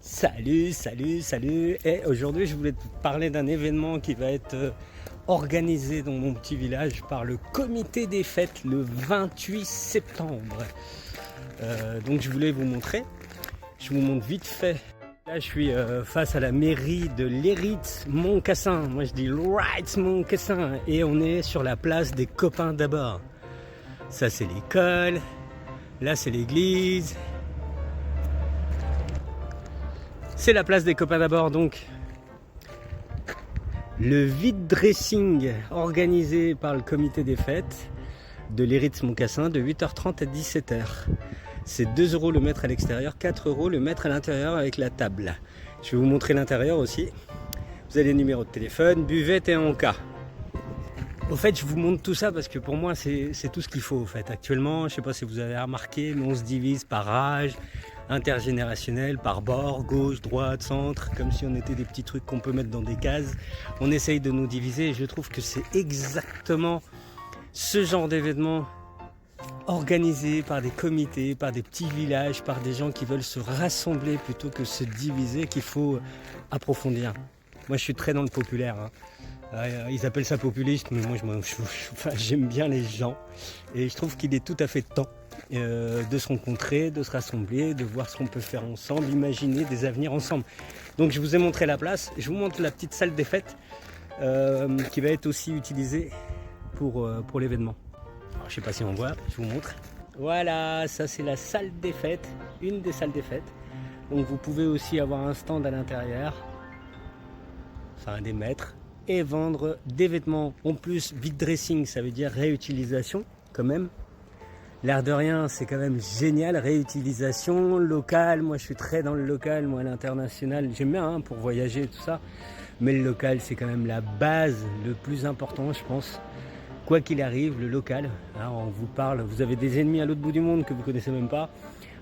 Salut. Et aujourd'hui, je voulais te parler d'un événement qui va être organisé dans mon petit village par le comité des fêtes le 28 septembre. Donc je voulais vous montrer. Je vous montre vite fait. Là, je suis face à la mairie de Léritz-Montcassin. Moi, je dis Léritz-Montcassin. Et on est sur la place des copains d'abord. Ça, c'est l'école. Là, c'est l'église. C'est la place des copains d'abord, donc le vide dressing organisé par le comité des fêtes de Léritz-Montcassin de 8h30 à 17h. C'est 2 € le mètre à l'extérieur, 4 € le mètre à l'intérieur avec la table. Je vais vous montrer l'intérieur aussi. Vous avez les numéros de téléphone, buvette et en cas. Au fait, je vous montre tout ça parce que pour moi, c'est tout ce qu'il faut. Au fait. Actuellement, je ne sais pas si vous avez remarqué, mais on se divise par âge, intergénérationnel, par bord, gauche, droite, centre, comme si on était des petits trucs qu'on peut mettre dans des cases. On essaye de nous diviser et je trouve que c'est exactement ce genre d'événement organisé par des comités, par des petits villages, par des gens qui veulent se rassembler plutôt que se diviser qu'il faut approfondir. Moi, je suis très dans le populaire. Ils appellent ça populiste, mais moi j'aime bien les gens et je trouve qu'il est tout à fait temps de se rencontrer, de se rassembler, de voir ce qu'on peut faire ensemble, imaginer des avenirs ensemble. Donc je vous ai montré la place, je vous montre la petite salle des fêtes qui va être aussi utilisée pour l'événement. Je ne sais pas si on voit, je vous montre. Voilà, ça c'est la salle des fêtes, une des salles des fêtes. Donc vous pouvez aussi avoir un stand à l'intérieur, enfin des mètres, et vendre des vêtements. En plus, vide dressing, ça veut dire réutilisation quand même. L'air de rien, c'est quand même génial. Réutilisation, local. Moi, je suis très dans le local. Moi, l'international, j'aime bien pour voyager et tout ça. Mais le local, c'est quand même la base, le plus important, je pense. Quoi qu'il arrive, le local. On vous parle, vous avez des ennemis à l'autre bout du monde que vous connaissez même pas.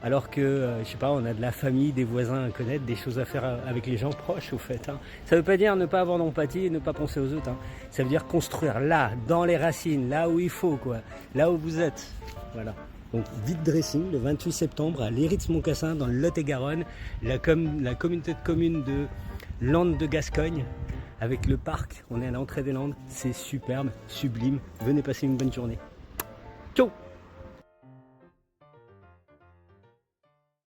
Alors que, je sais pas, on a de la famille, des voisins à connaître, des choses à faire avec les gens proches au fait. Ça veut pas dire ne pas avoir d'empathie et ne pas penser aux autres. Ça veut dire construire là, dans les racines, là où il faut, quoi, là où vous êtes. Voilà. Donc vide dressing le 28 septembre à Léritz-Montcassin dans le Lot-et-Garonne, la communauté de communes de Landes de Gascogne avec le parc. On est à l'entrée des Landes, c'est superbe, sublime. Venez passer une bonne journée. Ciao.